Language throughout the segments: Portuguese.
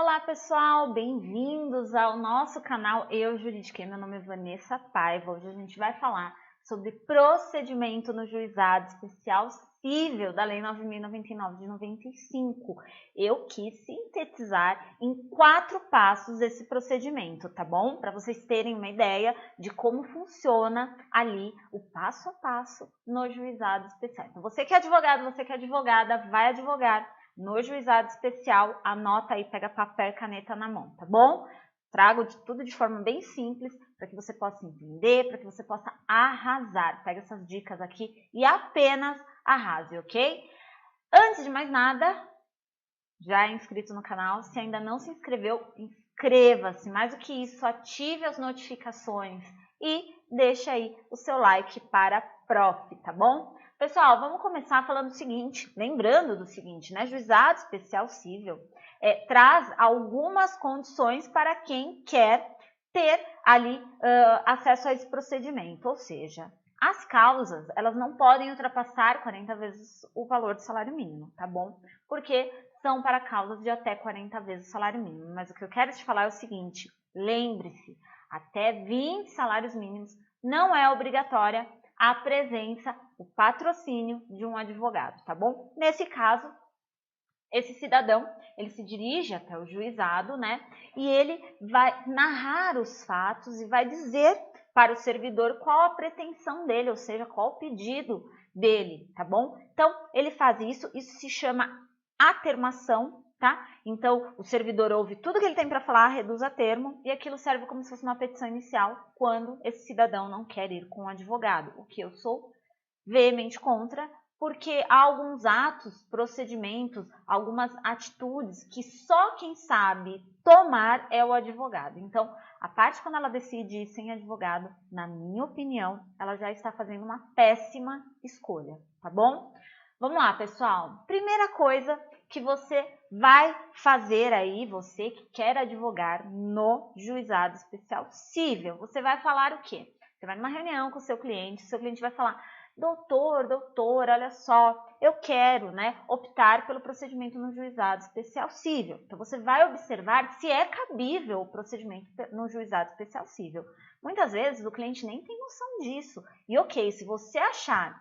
Olá pessoal, bem-vindos ao nosso canal Eu Juridiquei. Meu nome é Vanessa Paiva. Hoje a gente vai falar sobre procedimento no juizado especial cível da Lei 9.099 de 95. Eu quis sintetizar em 4 passos esse procedimento, tá bom? Para vocês terem uma ideia de como funciona ali o passo a passo no juizado especial. Então você que é advogado, você que é advogada, vai advogar no juizado especial, anota aí, pega papel e caneta na mão, tá bom? Trago tudo de forma bem simples para que você possa entender, para que você possa arrasar. Pega essas dicas aqui e apenas arrase, ok? Antes de mais nada, já é inscrito no canal? Se ainda não se inscreveu, inscreva-se. Mais do que isso, ative as notificações e deixa aí o seu like para prof, tá bom? Pessoal, vamos começar falando o seguinte, lembrando do seguinte, né? Juizado especial cível traz algumas condições para quem quer ter ali acesso a esse procedimento, ou seja, as causas, elas não podem ultrapassar 40 vezes o valor do salário mínimo, tá bom? Porque são para causas de até 40 vezes o salário mínimo. Mas o que eu quero te falar é o seguinte, lembre-se, até 20 salários mínimos não é obrigatória a presença, o patrocínio de um advogado, tá bom? Nesse caso, esse cidadão, ele se dirige até o juizado, né? E ele vai narrar os fatos e vai dizer para o servidor qual a pretensão dele, ou seja, qual o pedido dele, tá bom? Então, ele faz isso se chama atermação, tá? Então, o servidor ouve tudo que ele tem para falar, reduz a termo, e aquilo serve como se fosse uma petição inicial quando esse cidadão não quer ir com o advogado, o que eu sou veemente contra, porque há alguns atos, procedimentos, algumas atitudes que só quem sabe tomar é o advogado. Então, a parte quando ela decide ir sem advogado, na minha opinião, ela já está fazendo uma péssima escolha, tá bom? Vamos lá, pessoal. Primeira coisa que você vai fazer aí, você que quer advogar no juizado especial cível, você vai falar o quê? Você vai numa reunião com o seu cliente vai falar: doutora, olha só, eu quero, né, optar pelo procedimento no juizado especial cível. Então, você vai observar se é cabível o procedimento no juizado especial cível. Muitas vezes, o cliente nem tem noção disso. E ok, se você achar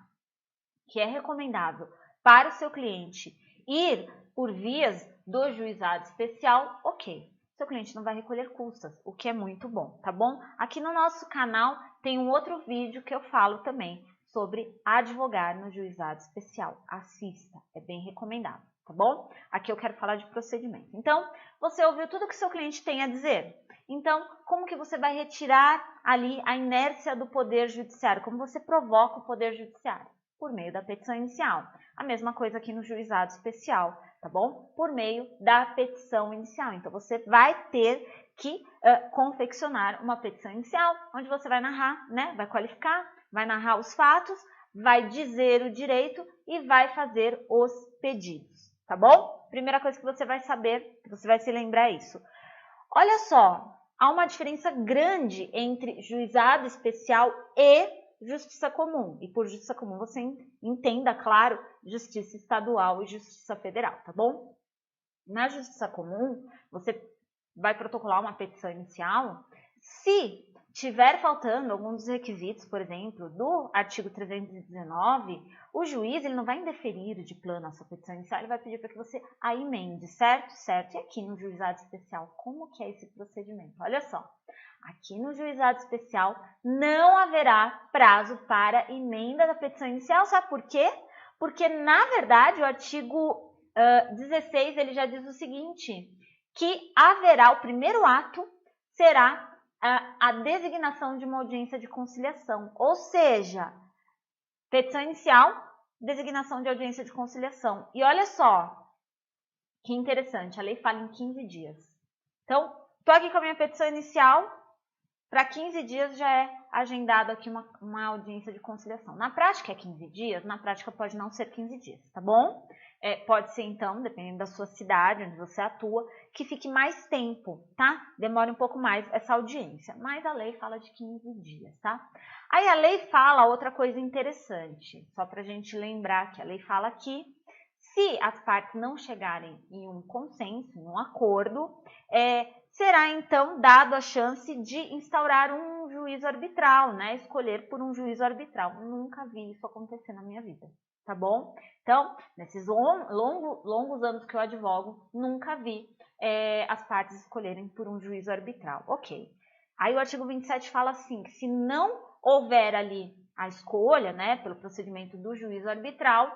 que é recomendável para o seu cliente ir por vias do juizado especial, ok. Seu cliente não vai recolher custas, o que é muito bom, tá bom? Aqui no nosso canal tem um outro vídeo que eu falo também sobre advogar no juizado especial. Assista, é bem recomendado, tá bom? Aqui eu quero falar de procedimento. Então, você ouviu tudo que seu cliente tem a dizer. Então, como que você vai retirar ali a inércia do poder judiciário? Como você provoca o poder judiciário? Por meio da petição inicial. A mesma coisa aqui no juizado especial, tá bom? Por meio da petição inicial. Então, você vai ter que confeccionar uma petição inicial, onde você vai narrar, né? Vai qualificar, vai narrar os fatos, vai dizer o direito e vai fazer os pedidos, tá bom? Primeira coisa que você vai saber, que você vai se lembrar é isso. Olha só, há uma diferença grande entre juizado especial e justiça comum. E por justiça comum você entenda, claro, justiça estadual e justiça federal, tá bom? Na justiça comum, você vai protocolar uma petição inicial. Se tiver faltando algum dos requisitos, por exemplo, do artigo 319, o juiz ele não vai indeferir de plano a sua petição inicial, ele vai pedir para que você a emende, certo? Certo. E aqui no juizado especial, como que é esse procedimento? Olha só. Aqui no juizado especial não haverá prazo para emenda da petição inicial. Sabe por quê? Porque, na verdade, o artigo 16 ele já diz o seguinte, que haverá, o primeiro ato será a designação de uma audiência de conciliação. Ou seja, petição inicial, designação de audiência de conciliação. E olha só, que interessante, a lei fala em 15 dias. Então, estou aqui com a minha petição inicial, para 15 dias já é agendado aqui uma audiência de conciliação. Na prática é 15 dias, na prática pode não ser 15 dias, tá bom? Pode ser então, dependendo da sua cidade, onde você atua, que fique mais tempo, tá? Demore um pouco mais essa audiência, mas a lei fala de 15 dias, tá? Aí a lei fala outra coisa interessante, só pra gente lembrar que a lei fala que Se as partes não chegarem em um consenso, em um acordo, será então dado a chance de instaurar um juízo arbitral, né? Escolher por um juízo arbitral. Nunca vi isso acontecer na minha vida, tá bom? Então, nesses longos anos que eu advogo, nunca vi as partes escolherem por um juízo arbitral. Ok. Aí o artigo 27 fala assim, que se não houver ali a escolha, né, pelo procedimento do juízo arbitral,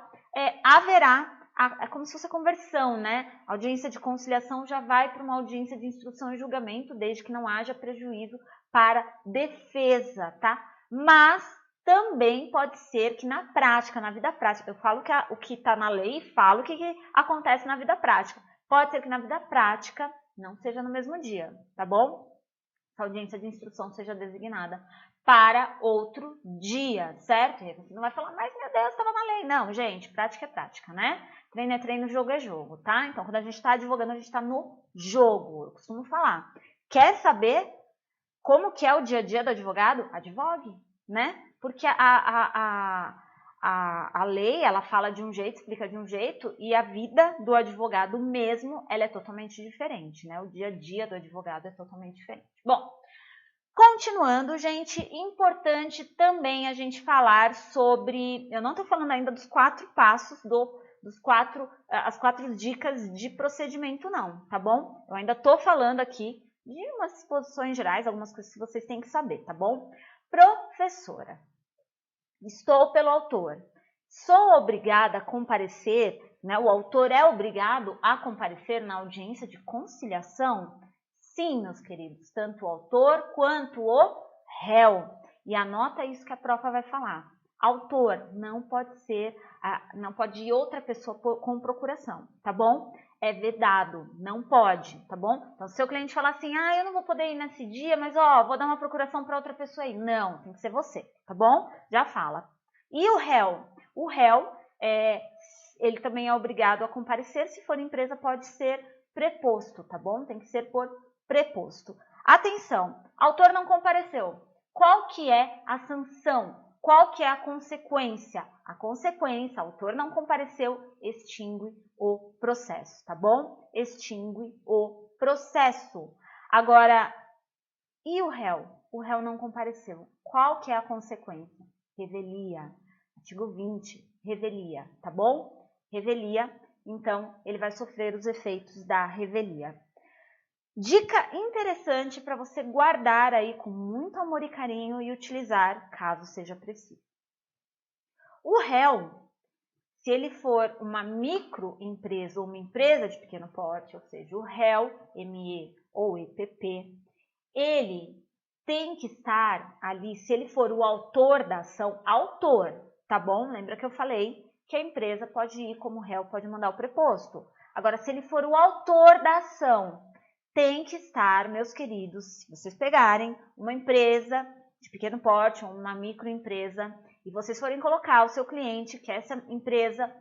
haverá, é como se fosse a conversão, né? A audiência de conciliação já vai para uma audiência de instrução e julgamento, desde que não haja prejuízo para defesa, tá? Mas também pode ser que na prática, na vida prática, eu falo que o que está na lei e falo o que acontece na vida prática. Pode ser que na vida prática não seja no mesmo dia, tá bom? A audiência de instrução seja designada para outro dia, certo? E você não vai falar, mas meu Deus, estava na lei. Não, gente, prática é prática, né? Treino é treino, jogo é jogo, tá? Então, quando a gente está advogando, a gente está no jogo. Eu costumo falar. Quer saber como que é o dia a dia do advogado? Advogue, né? Porque a lei, ela fala de um jeito, explica de um jeito, e a vida do advogado mesmo, ela é totalmente diferente, né? O dia a dia do advogado é totalmente diferente. Bom, continuando, gente, importante também a gente falar sobre, eu não estou falando ainda dos 4 passos, as 4 dicas de procedimento não, tá bom? Eu ainda estou falando aqui de umas exposições gerais, algumas coisas que vocês têm que saber, tá bom? Professora, estou pelo autor. Sou obrigada a comparecer, né? O autor é obrigado a comparecer na audiência de conciliação? Sim, meus queridos, tanto o autor quanto o réu. E anota isso que a profa vai falar. Autor não pode ir outra pessoa com procuração, tá bom? É vedado, não pode, tá bom? Então, se o cliente falar assim, eu não vou poder ir nesse dia, mas vou dar uma procuração para outra pessoa aí. Não, tem que ser você, tá bom? Já fala. E o réu? O réu, ele também é obrigado a comparecer, se for empresa pode ser preposto, tá bom? Tem que ser por preposto. Atenção, autor não compareceu. Qual que é a sanção? Qual que é a consequência? A consequência, autor não compareceu, extingue o processo, tá bom? Extingue o processo. Agora, e o réu? O réu não compareceu. Qual que é a consequência? Revelia. Artigo 20, revelia, tá bom? Revelia, então ele vai sofrer os efeitos da revelia. Dica interessante para você guardar aí com muito amor e carinho e utilizar caso seja preciso. O réu, se ele for uma microempresa ou uma empresa de pequeno porte, ou seja, o réu, ME ou EPP, ele tem que estar ali, se ele for o autor da ação, autor, tá bom? Lembra que eu falei que a empresa pode ir como réu, pode mandar o preposto. Agora, se ele for o autor da ação, tem que estar, meus queridos, se vocês pegarem uma empresa de pequeno porte ou uma microempresa e vocês forem colocar o seu cliente, que é essa empresa,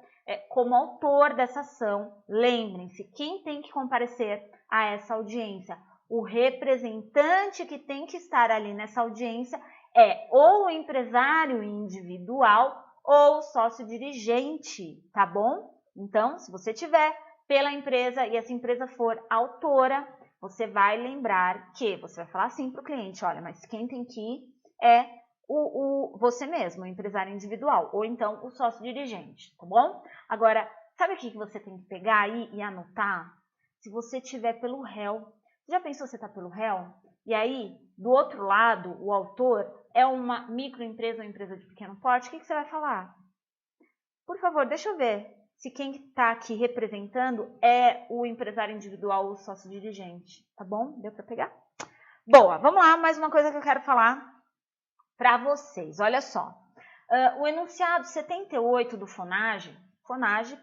como autor dessa ação, lembrem-se, quem tem que comparecer a essa audiência? O representante que tem que estar ali nessa audiência é ou o empresário individual ou o sócio dirigente, tá bom? Então, se você tiver pela empresa e essa empresa for autora, você vai lembrar que você vai falar assim para o cliente, olha, mas quem tem que ir é você mesmo, o empresário individual, ou então o sócio dirigente, tá bom? Agora, sabe o que você tem que pegar aí e anotar? Se você tiver pelo réu, já pensou você está pelo réu? E aí, do outro lado, o autor é uma microempresa ou empresa de pequeno porte, o que você vai falar? Por favor, deixa eu ver se quem está aqui representando é o empresário individual ou o sócio dirigente, tá bom? Deu para pegar? Boa, vamos lá, mais uma coisa que eu quero falar para vocês. Olha só, o enunciado 78 do FONAGE,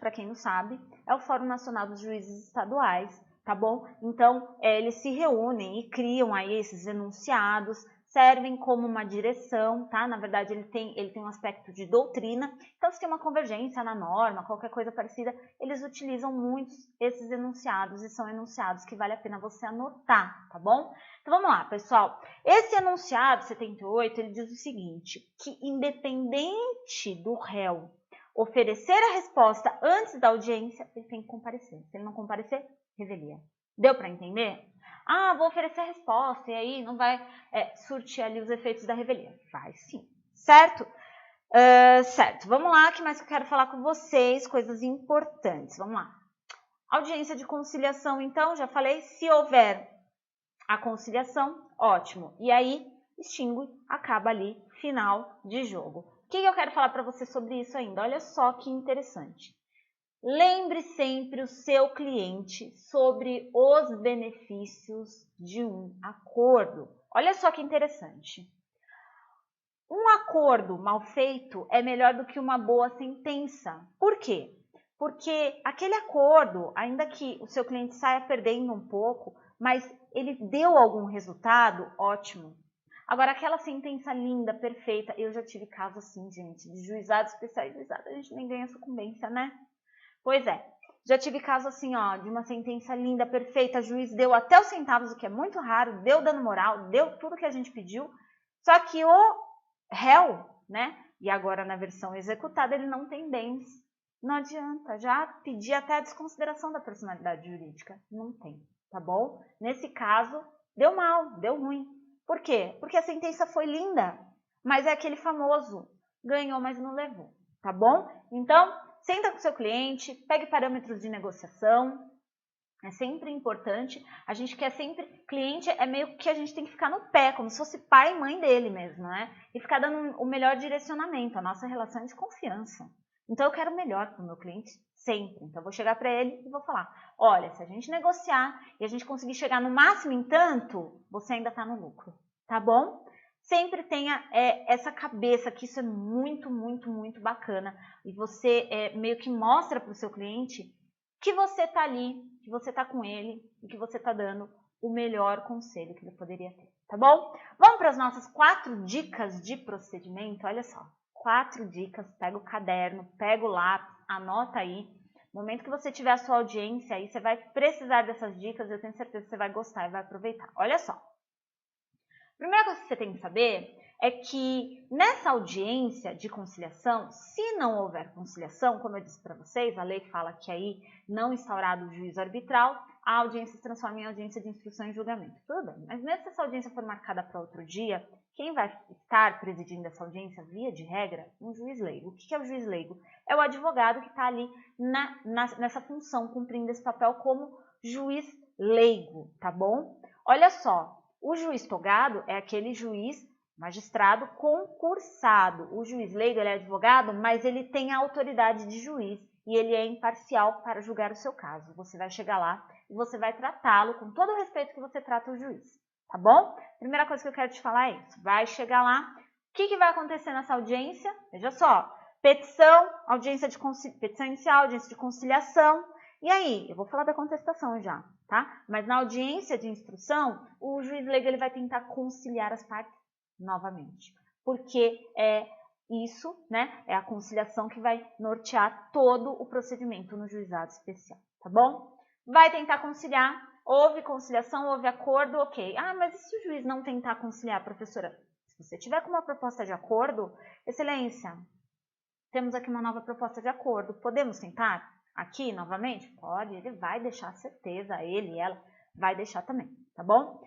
para quem não sabe, é o Fórum Nacional dos Juízes Estaduais, tá bom? Então, eles se reúnem e criam aí esses enunciados, servem como uma direção, tá? Na verdade, ele tem um aspecto de doutrina, então se tem uma convergência na norma, qualquer coisa parecida, eles utilizam muito esses enunciados e são enunciados que vale a pena você anotar, tá bom? Então vamos lá, pessoal. Esse enunciado 78, ele diz o seguinte, que independente do réu oferecer a resposta antes da audiência, ele tem que comparecer. Se ele não comparecer, revelia. Deu para entender? Ah, vou oferecer a resposta e aí não vai surtir ali os efeitos da revelia. Vai sim, certo? Certo, vamos lá, o que mais que eu quero falar com vocês, coisas importantes, vamos lá. Audiência de conciliação, então, já falei, se houver a conciliação, ótimo. E aí, extingue, acaba ali, final de jogo. O que eu quero falar para você sobre isso ainda? Olha só que interessante. Lembre sempre o seu cliente sobre os benefícios de um acordo. Olha só que interessante. Um acordo mal feito é melhor do que uma boa sentença. Por quê? Porque aquele acordo, ainda que o seu cliente saia perdendo um pouco, mas ele deu algum resultado, ótimo. Agora, aquela sentença linda, perfeita, eu já tive caso assim, gente, de juizado especializado, a gente nem ganha sucumbência, né? Pois é, já tive caso assim, ó, de uma sentença linda, perfeita, o juiz deu até os centavos, o que é muito raro, deu dano moral, deu tudo que a gente pediu, só que o réu, né, e agora na versão executada, ele não tem bens. Não adianta, já pedi até a desconsideração da personalidade jurídica, não tem, tá bom? Nesse caso, deu mal, deu ruim. Por quê? Porque a sentença foi linda, mas é aquele famoso, ganhou, mas não levou, tá bom? Então, senta com o seu cliente, pegue parâmetros de negociação, é sempre importante, a gente quer sempre, cliente é meio que a gente tem que ficar no pé, como se fosse pai e mãe dele mesmo, né? E ficar dando o melhor direcionamento, a nossa relação é de confiança. Então eu quero o melhor para o meu cliente sempre, então eu vou chegar para ele e vou falar, olha, se a gente negociar e a gente conseguir chegar no máximo em tanto, você ainda está no lucro, tá bom? Sempre tenha essa cabeça, que isso é muito, muito, muito bacana. E você meio que mostra para o seu cliente que você está ali, que você está com ele e que você está dando o melhor conselho que ele poderia ter, tá bom? Vamos para as nossas 4 dicas de procedimento, olha só. 4 dicas, pega o caderno, pega o lápis, anota aí. No momento que você tiver a sua audiência aí, você vai precisar dessas dicas, eu tenho certeza que você vai gostar e vai aproveitar. Olha só. Primeira coisa que você tem que saber é que nessa audiência de conciliação, se não houver conciliação, como eu disse para vocês, a lei fala que aí não instaurado o juízo arbitral, a audiência se transforma em audiência de instrução e julgamento. Tudo bem, mas mesmo se essa audiência for marcada para outro dia, quem vai estar presidindo essa audiência, via de regra, um juiz leigo. O que é o juiz leigo? É o advogado que está ali nessa função, cumprindo esse papel como juiz leigo, tá bom? Olha só. O juiz togado é aquele juiz, magistrado concursado. O juiz leigo ele é advogado, mas ele tem a autoridade de juiz e ele é imparcial para julgar o seu caso. Você vai chegar lá e você vai tratá-lo com todo o respeito que você trata o juiz, tá bom? Primeira coisa que eu quero te falar é isso. Vai chegar lá, o que vai acontecer nessa audiência? Veja só, petição, petição inicial, audiência de conciliação. E aí, eu vou falar da contestação já, tá? Mas na audiência de instrução, o juiz leigo ele vai tentar conciliar as partes novamente. Porque é isso, né? É a conciliação que vai nortear todo o procedimento no juizado especial, tá bom? Vai tentar conciliar, houve conciliação, houve acordo, ok. Ah, mas e se o juiz não tentar conciliar, professora? Se você tiver com uma proposta de acordo, excelência, temos aqui uma nova proposta de acordo, podemos tentar? Aqui, novamente? Pode, ele vai deixar certeza, ele e ela vai deixar também, tá bom?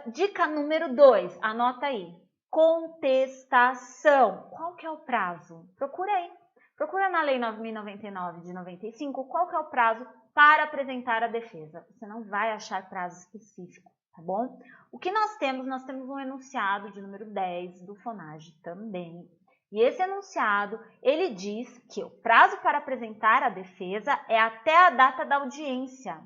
Dica número 2, anota aí. Contestação. Qual que é o prazo? Procura aí. Procura na Lei 9.099 de 95, qual que é o prazo para apresentar a defesa. Você não vai achar prazo específico, tá bom? O que nós temos um enunciado de número 10 do FONAGE também. E esse enunciado, ele diz que o prazo para apresentar a defesa é até a data da audiência.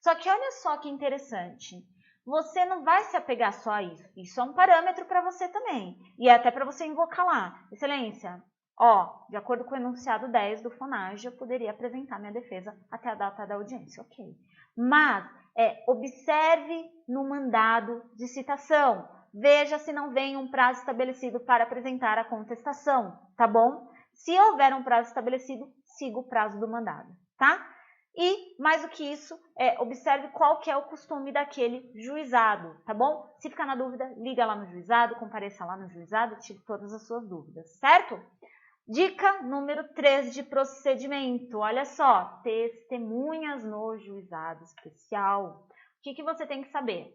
Só que olha só que interessante, você não vai se apegar só a isso. Isso é um parâmetro para você também. E é até para você invocar lá. Excelência, ó, de acordo com o enunciado 10 do FONAGE, eu poderia apresentar minha defesa até a data da audiência. Ok. Mas, observe no mandado de citação. Veja se não vem um prazo estabelecido para apresentar a contestação, tá bom? Se houver um prazo estabelecido, siga o prazo do mandado, tá? E, mais do que isso, observe qual que é o costume daquele juizado, tá bom? Se ficar na dúvida, liga lá no juizado, compareça lá no juizado, tire todas as suas dúvidas, certo? Dica número 3 de procedimento. Olha só, testemunhas no juizado especial. O que você tem que saber?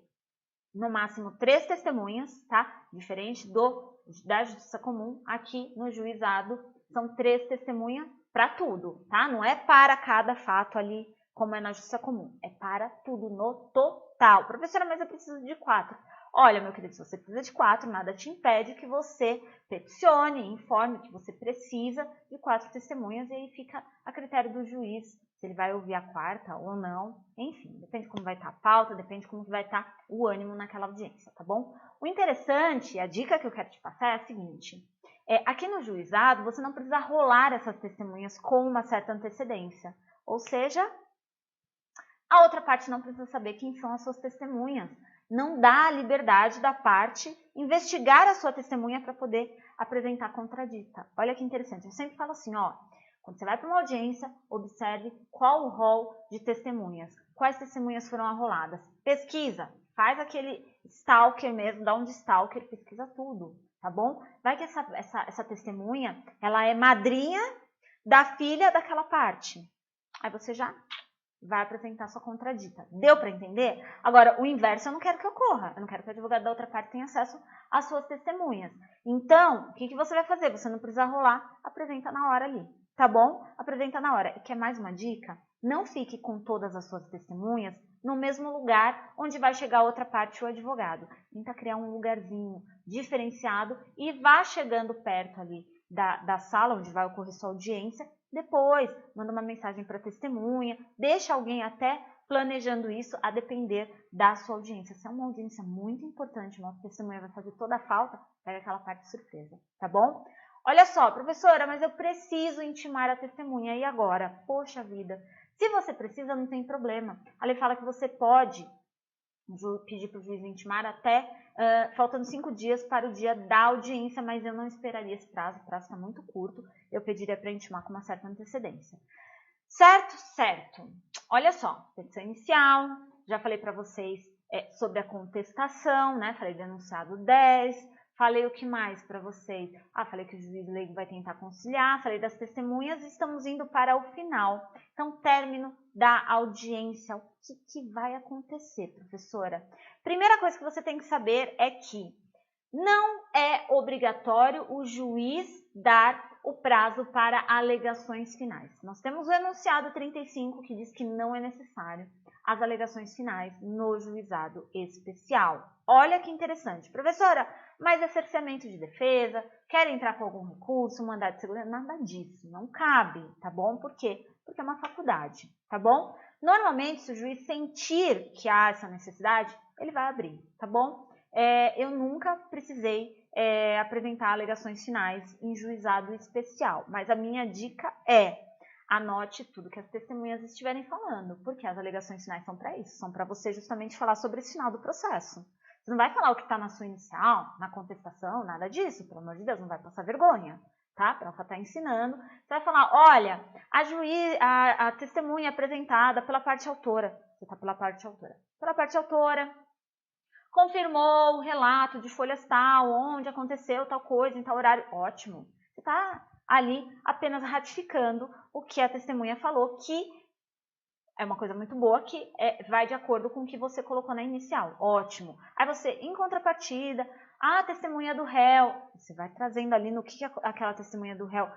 No máximo 3 testemunhas, tá? Diferente da justiça comum, aqui no juizado são 3 testemunhas para tudo, tá? Não é para cada fato ali, como é na justiça comum, é para tudo no total. Professora, mas eu preciso de 4. Olha, meu querido, se você precisa de 4, nada te impede que você peticione, informe que você precisa de 4 testemunhas e aí fica a critério do juiz se ele vai ouvir a 4ª ou não. Enfim, depende como vai estar a pauta, depende como vai estar o ânimo naquela audiência, tá bom? O interessante, a dica que eu quero te passar é a seguinte. Aqui no juizado, você não precisa rolar essas testemunhas com uma certa antecedência. Ou seja, a outra parte não precisa saber quem são as suas testemunhas. Não dá a liberdade da parte investigar a sua testemunha para poder apresentar a contradita. Olha que interessante. Eu sempre falo assim, ó. Quando você vai para uma audiência, observe qual o rol de testemunhas. Quais testemunhas foram arroladas. Pesquisa. Faz aquele stalker mesmo, dá um de stalker, pesquisa tudo, tá bom? Vai que essa testemunha, ela é madrinha da filha daquela parte. Aí você já vai apresentar sua contradita. Deu para entender? Agora, o inverso eu não quero que ocorra. Eu não quero que o advogado da outra parte tenha acesso às suas testemunhas. Então, o que você vai fazer? Você não precisa rolar, apresenta na hora ali. Tá bom? Apresenta na hora. E quer mais uma dica? Não fique com todas as suas testemunhas no mesmo lugar onde vai chegar a outra parte, o advogado. Tenta criar um lugarzinho diferenciado e vá chegando perto ali da sala onde vai ocorrer sua audiência. Depois, manda uma mensagem para a testemunha, deixa alguém até planejando isso a depender da sua audiência. Se é uma audiência muito importante, uma testemunha vai fazer toda a falta, pega aquela parte de surpresa, tá bom? Olha só, professora, mas eu preciso intimar a testemunha, e agora? Poxa vida, se você precisa, não tem problema. A lei fala que você pode pedir para o juiz intimar até faltando 5 dias para o dia da audiência, mas eu não esperaria esse prazo, o prazo está muito curto, eu pediria para intimar com uma certa antecedência. Certo? Certo. Olha só, petição inicial, já falei para vocês sobre a contestação, né? Falei do enunciado 10, falei o que mais para vocês? Falei que o juiz leigo vai tentar conciliar, falei das testemunhas, estamos indo para o final. Então, término da audiência. O que vai acontecer, professora? Primeira coisa que você tem que saber é que não é obrigatório o juiz dar o prazo para alegações finais. Nós temos o enunciado 35 que diz que não é necessário as alegações finais no juizado especial. Olha que interessante. Professora, mas é cerceamento de defesa, quer entrar com algum recurso, mandado de segurança, nada disso, não cabe, tá bom? Por quê? Porque é uma faculdade, tá bom? Normalmente, se o juiz sentir que há essa necessidade, ele vai abrir, tá bom? Eu nunca precisei apresentar alegações finais em juizado especial, mas a minha dica é: anote tudo que as testemunhas estiverem falando, porque as alegações finais são para isso, são para você justamente falar sobre esse final do processo. Você não vai falar o que está na sua inicial, na contestação, nada disso, pelo amor de Deus, não vai passar vergonha, tá? Para ela estar ensinando. Você vai falar, olha, a testemunha apresentada pela parte autora, você está pela parte autora. Pela parte autora, confirmou o relato de folhas tal, onde aconteceu tal coisa, em tal horário. Ótimo. Você está ali apenas ratificando o que a testemunha falou, que é uma coisa muito boa, que vai de acordo com o que você colocou na inicial. Ótimo. Aí você, em contrapartida, a testemunha do réu, você vai trazendo ali no que aquela testemunha do réu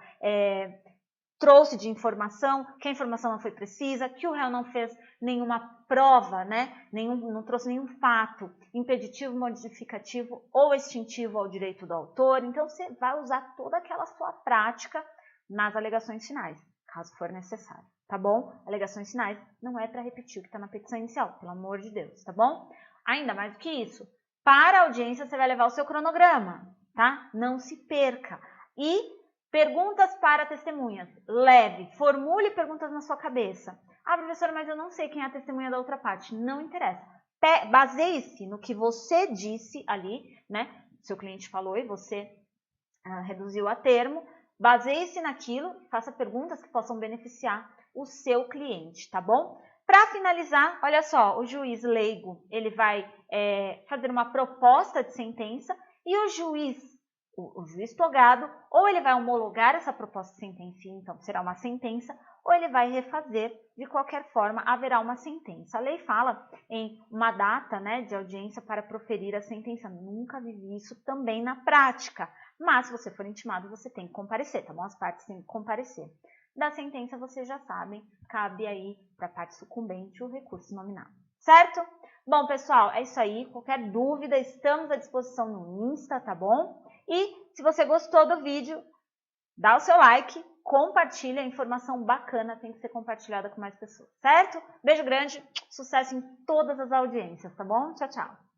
trouxe de informação, que a informação não foi precisa, que o réu não fez nenhuma prova, né? Não trouxe nenhum fato impeditivo, modificativo ou extintivo ao direito do autor. Então, você vai usar toda aquela sua prática nas alegações finais, caso for necessário, tá bom? Alegações finais não é para repetir o que está na petição inicial, pelo amor de Deus, tá bom? Ainda mais do que isso, para a audiência você vai levar o seu cronograma, tá? Não se perca. E perguntas para testemunhas. Leve, formule perguntas na sua cabeça. Professora, mas eu não sei quem é a testemunha da outra parte. Não interessa. Baseie-se no que você disse ali, né? Seu cliente falou e você reduziu a termo. Baseie-se naquilo, faça perguntas que possam beneficiar o seu cliente, tá bom? Para finalizar, olha só, o juiz leigo, ele vai fazer uma proposta de sentença e o juiz o juiz togado, ou ele vai homologar essa proposta de sentença, então será uma sentença, ou ele vai refazer, de qualquer forma, haverá uma sentença. A lei fala em uma data, né, de audiência para proferir a sentença. Nunca vivi isso também na prática, mas se você for intimado, você tem que comparecer, tá bom? As partes têm que comparecer. Da sentença, vocês já sabem, cabe aí para a parte sucumbente o recurso nominal, certo? Bom, pessoal, é isso aí. Qualquer dúvida, estamos à disposição no Insta, tá bom? E se você gostou do vídeo, dá o seu like, compartilha, a informação bacana tem que ser compartilhada com mais pessoas, certo? Beijo grande, sucesso em todas as audiências, tá bom? Tchau, tchau!